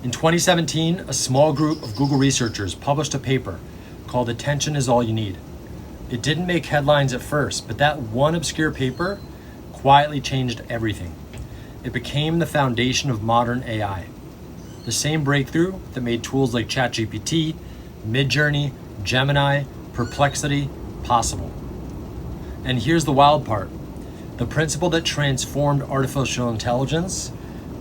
In 2017, a small group of Google researchers published a paper called Attention is All You Need. It didn't make headlines at first, but that one obscure paper quietly changed everything. It became the foundation of modern AI. The same breakthrough that made tools like ChatGPT, Midjourney, Gemini, Perplexity possible. And here's the wild part. The principle that transformed artificial intelligence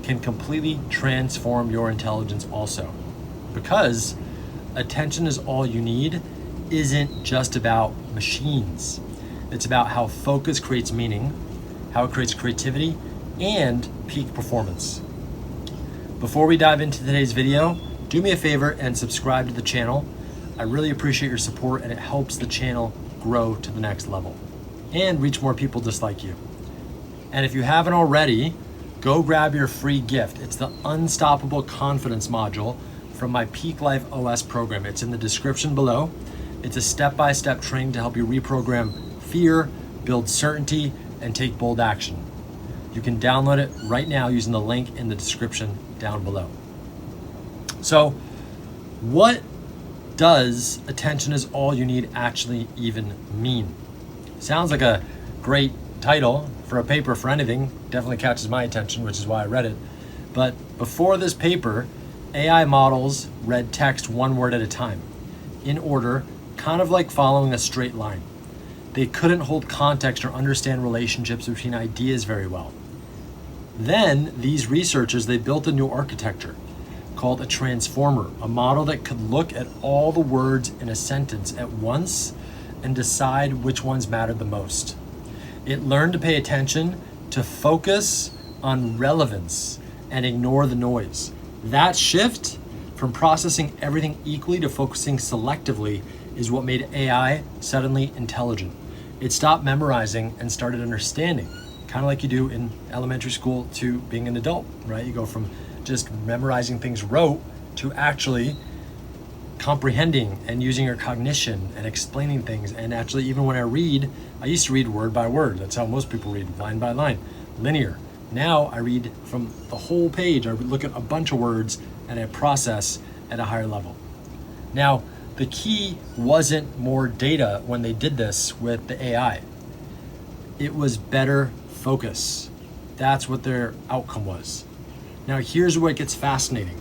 can completely transform your intelligence also. Because attention is all you need isn't just about machines. It's about how focus creates meaning, how it creates creativity, and peak performance. Before we dive into today's video, do me a favor and subscribe to the channel. I really appreciate your support and it helps the channel grow to the next level and reach more people just like you. And if you haven't already, go grab your free gift. It's the Unstoppable Confidence module from my Peak Life OS program. It's in the description below. It's a step-by-step training to help you reprogram fear, build certainty, and take bold action. You can download it right now using the link in the description down below. So, what does attention is all you need actually even mean? Sounds like a great title for a paper for anything. Definitely catches my attention, which is why I read it. But before this paper, AI models read text one word at a time, in order, kind of like following a straight line. They couldn't hold context or understand relationships between ideas very well. Then these researchers, they built a new architecture called a transformer, a model that could look at all the words in a sentence at once and decide which ones mattered the most. It learned to pay attention, to focus on relevance and ignore the noise. That shift from processing everything equally to focusing selectively is what made AI suddenly intelligent. It stopped memorizing and started understanding, kind of like you do in elementary school to being an adult, right? You go from just memorizing things rote to actually comprehending and using your cognition and explaining things. And actually, even when I used to read word by word. That's how most people read, line by line, linear. Now I read from the whole page. I look at a bunch of words and I process at a higher level. Now, the key wasn't more data when they did this with the AI. It was better focus. That's what their outcome was. Now, here's where it gets fascinating.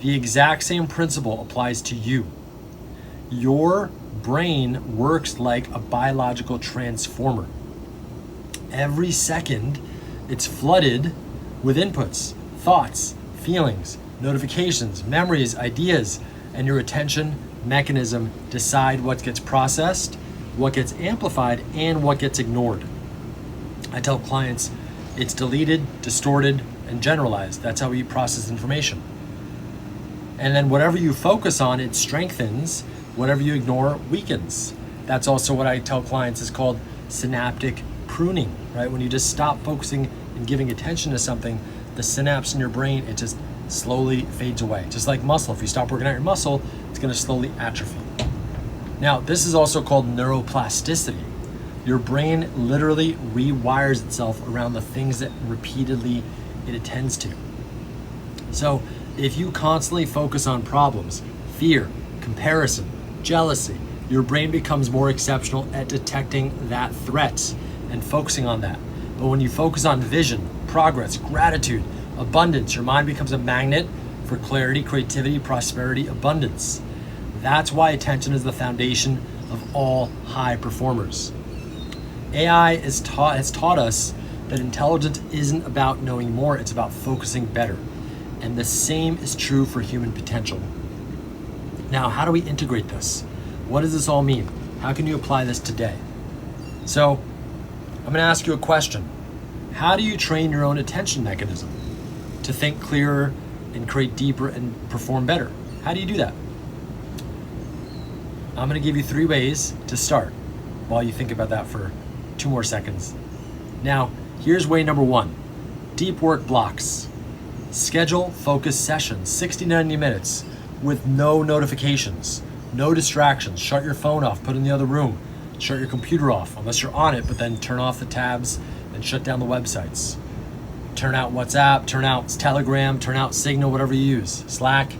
The exact same principle applies to you. Your brain works like a biological transformer. Every second, it's flooded with inputs, thoughts, feelings, notifications, memories, ideas, and your attention mechanism decide what gets processed, what gets amplified, and what gets ignored. I tell clients it's deleted, distorted, and generalized. That's how we process information. And then whatever you focus on, it strengthens. Whatever you ignore, weakens. That's also what I tell clients is called synaptic pruning, right? When you just stop focusing and giving attention to something, the synapse in your brain, it just slowly fades away. Just like muscle, if you stop working out your muscle, it's gonna slowly atrophy. Now, this is also called neuroplasticity. Your brain literally rewires itself around the things that repeatedly it attends to. So if you constantly focus on problems, fear, comparison, jealousy, your brain becomes more exceptional at detecting that threat and focusing on that. But when you focus on vision, progress, gratitude, abundance, your mind becomes a magnet for clarity, creativity, prosperity, abundance. That's why attention is the foundation of all high performers. AI has taught us that intelligence isn't about knowing more, it's about focusing better. And the same is true for human potential. Now, how do we integrate this? What does this all mean? How can you apply this today? So, I'm gonna ask you a question. How do you train your own attention mechanism to think clearer and create deeper and perform better? How do you do that? I'm gonna give you 3 ways to start while you think about that for 2 more seconds. Now, here's way number 1. Deep work blocks. Schedule focused sessions, 60 to 90 minutes with no notifications, no distractions. Shut your phone off, put it in the other room. Shut your computer off, unless you're on it, but then turn off the tabs and shut down the websites. turn out WhatsApp, turn out Telegram, turn out Signal, whatever you use, Slack.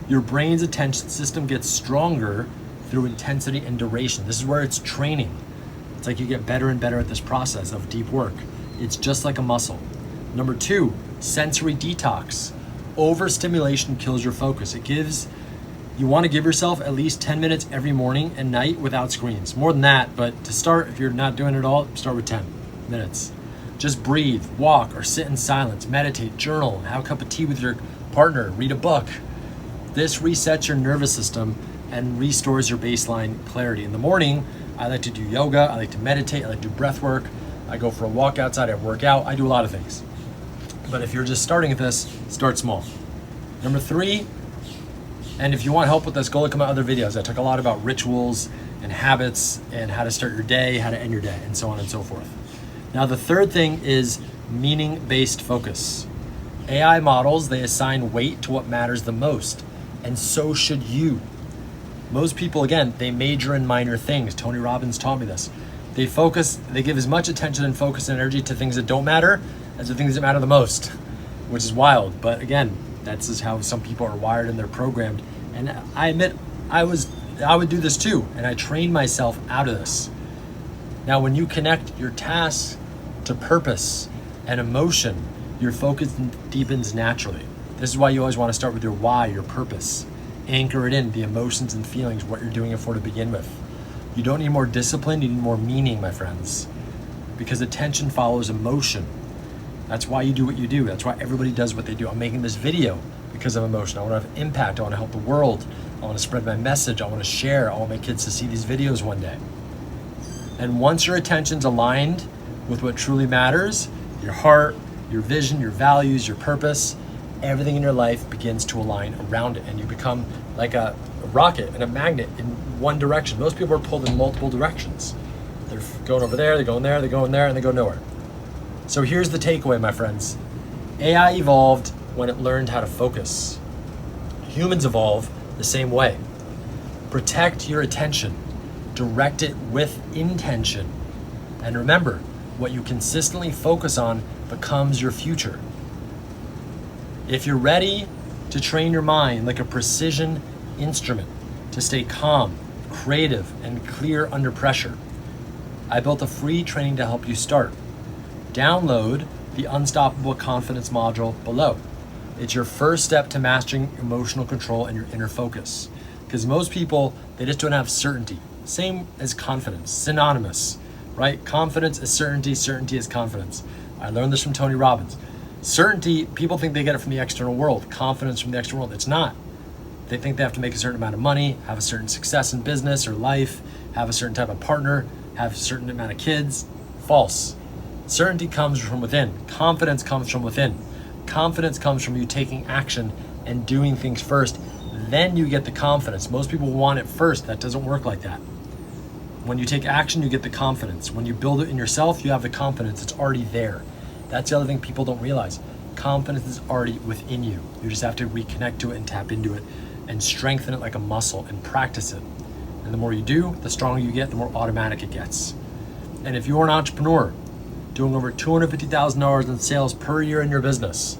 Your brain's attention system gets stronger through intensity and duration. This is where it's training. It's like you get better and better at this process of deep work. It's just like a muscle. Number 2, sensory detox. Overstimulation kills your focus. You want to give yourself at least 10 minutes every morning and night without screens. More than that, but to start, if you're not doing it all, start with 10 minutes. Just breathe, walk, or sit in silence, meditate, journal, have a cup of tea with your partner, read a book. This resets your nervous system and restores your baseline clarity. In the morning, I like to do yoga, I like to meditate, I like to do breath work, I go for a walk outside, I work out, I do a lot of things. But if you're just starting at this, start small. Number 3, and if you want help with this, go look at my other videos. I talk a lot about rituals and habits and how to start your day, how to end your day, and so on and so forth. Now the third thing is meaning-based focus. AI models, they assign weight to what matters the most, and so should you. Most people, again, they major in minor things. Tony Robbins taught me this. They give as much attention and focus and energy to things that don't matter as the things that matter the most, which is wild. But again, that's just how some people are wired and they're programmed. And I admit, I would do this too, and I trained myself out of this. Now, when you connect your tasks to purpose and emotion, your focus deepens naturally. This is why you always want to start with your why, your purpose. Anchor it in, the emotions and feelings, what you're doing it for to begin with. You don't need more discipline, you need more meaning, my friends. Because attention follows emotion. That's why you do what you do. That's why everybody does what they do. I'm making this video because of emotion. I want to have impact. I want to help the world. I want to spread my message. I want to share. I want my kids to see these videos one day. And once your attention's aligned with what truly matters, your heart, your vision, your values, your purpose, everything in your life begins to align around it, and you become like a rocket and a magnet in one direction. Most people are pulled in multiple directions. They're going over there, they're going there, they're going there, and they go nowhere. So here's the takeaway, my friends. AI evolved when it learned how to focus. Humans evolve the same way. Protect your attention. Direct it with intention. And remember, what you consistently focus on becomes your future. If you're ready to train your mind like a precision instrument to stay calm, creative, and clear under pressure, I built a free training to help you start. Download the Unstoppable Confidence module below. It's your first step to mastering emotional control and your inner focus. Because most people, they just don't have certainty. Same as confidence, synonymous, right? Confidence is certainty, certainty is confidence. I learned this from Tony Robbins. Certainty, people think they get it from the external world. Confidence from the external world, it's not. They think they have to make a certain amount of money, have a certain success in business or life, have a certain type of partner, have a certain amount of kids. False. Certainty comes from within. Confidence comes from within. Confidence comes from you taking action and doing things first. Then you get the confidence. Most people want it first. That doesn't work like that. When you take action, you get the confidence. When you build it in yourself, you have the confidence. It's already there. That's the other thing people don't realize. Confidence is already within you. You just have to reconnect to it and tap into it and strengthen it like a muscle and practice it. And the more you do, the stronger you get, the more automatic it gets. And if you're an entrepreneur doing over $250,000 in sales per year in your business,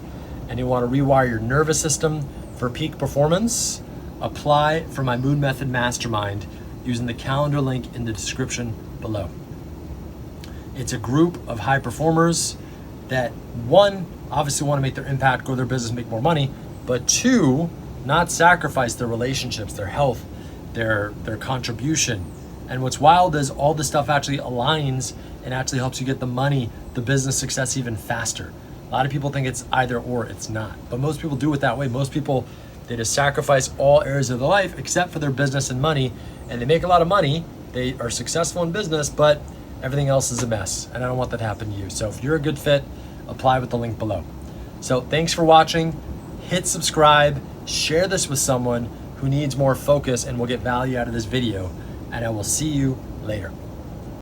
and you want to rewire your nervous system for peak performance, apply for my Mood Method Mastermind using the calendar link in the description below. It's a group of high performers that, one, obviously want to make their impact, grow their business, make more money, but two, not sacrifice their relationships, their health, their contribution. And what's wild is all this stuff actually aligns and actually helps you get the money, the business success even faster. A lot of people think it's either or, it's not. But most people do it that way. Most people, they just sacrifice all areas of their life except for their business and money, and they make a lot of money, they are successful in business, but everything else is a mess, and I don't want that to happen to you. So if you're a good fit, apply with the link below. So thanks for watching. Hit subscribe, share this with someone who needs more focus and will get value out of this video, and I will see you later.